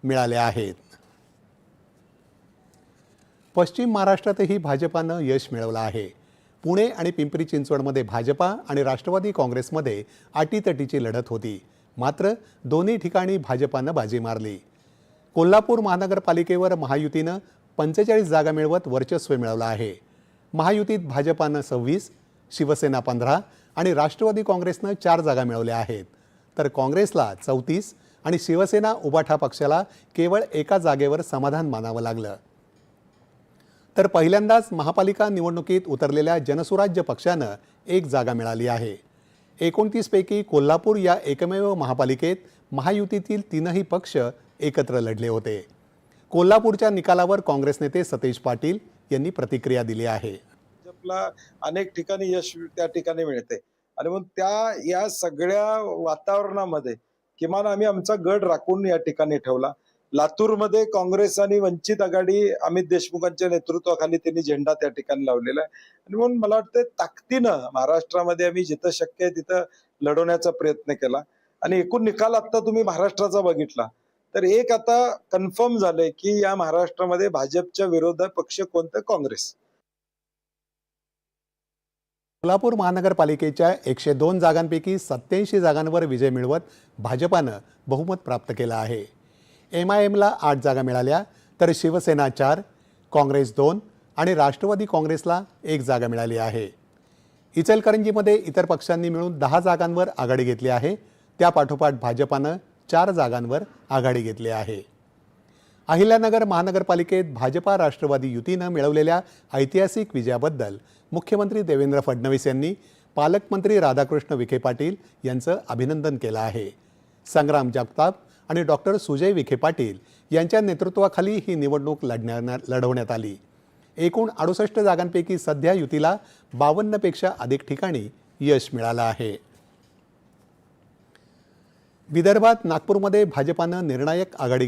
मिळाल्या आहेत। पश्चिम महाराष्ट्रातही भाजपानं यश मिळवलं आहे। पुणे आणि पिंपरी चिंचवडमध्ये भाजपा आणि राष्ट्रवादी काँग्रेसमध्ये अटीतटीची लढत होती, मात्र दोन्ही ठिकाणी भाजपानं बाजी मारली। कोल्हापूर महानगरपालिकेवर महायुतीनं 45 जागा मिळवत वर्चस्व मिळवलं आहे। महायुतीत भाजपानं 26, शिवसेना 15 आणि राष्ट्रवादी काँग्रेसनं 4 जागा मिळवल्या आहेत, तर काँग्रेसला 34 आणि शिवसेना उबाठा पक्षाला केवळ एका जागेवर समाधान मानावं लागलं। तर पहिल्यांदाच महापालिका निवडणुकीत उतरलेल्या जनसुराज्य पक्षानं 1 जागा मिळाली आहे। 29 पैकी कोल्हापूर या एकमेव महापालिकेत महायुतीतील 3ही पक्ष एकत्र लढले होते। कोल्हापूरच्या निकालावर काँग्रेस नेते सतेज पाटील यांनी प्रतिक्रिया दिली आहे। भाजपला अनेक ठिकाणी यश त्या ठिकाणी मिळते आणि मग या सगळ्या वातावरणामध्ये किमान आम्ही आमचा गड राखून या ठिकाणी ठेवला। लातूरमध्ये काँग्रेस आणि वंचित आघाडी अमित देशमुखांच्या नेतृत्वाखाली त्यांनी झेंडा त्या ठिकाणी लावलेला आहे आणि म्हणून मला वाटतं ताकदीनं महाराष्ट्रामध्ये आम्ही जिथं शक्य आहे तिथं लढवण्याचा प्रयत्न केला आणि एकूण निकाल आता तुम्ही महाराष्ट्राचा बघितला तर एक आता कन्फर्म झालंय की या महाराष्ट्रामध्ये भाजपच्या विरोधात पक्ष कोणतं, काँग्रेस। कोल्हापूर महानगरपालिकेच्या 102 जागांपैकी 87 जागांवर विजय मिळवत भाजपानं बहुमत प्राप्त केलं आहे। MIMला 8 जागा मिळाल्या, तर शिवसेना 4, काँग्रेस 2 आणि राष्ट्रवादी काँग्रेसला 1 जागा मिळाली आहे। इचलकरंजीमध्ये इतर पक्षांनी मिळून 10 जागांवर आघाडी घेतली आहे, त्यापाठोपाठ भाजपानं 4 जागांवर आघाडी घेतली आहे। अहिल्यानगर महानगरपालिकेत भाजपा राष्ट्रवादी युतीनं मिळवलेल्या ऐतिहासिक विजयाबद्दल मुख्यमंत्री देवेंद्र फडणवीस यांनी पालकमंत्री राधाकृष्ण विखे पाटील यांचं अभिनंदन केलं आहे। संग्राम जगताप आणि डॉक्टर सुजय विखे पाटील यांच्या नेतृत्वाखाली ही निवडणूक लढवण्यात आली। एकूण 68 जागांपैकी सध्या युतीला 52 पेक्षा अधिक ठिकाणी यश मिळालं आहे। विदर्भात नागपूरमध्ये भाजपानं निर्णायक आघाडी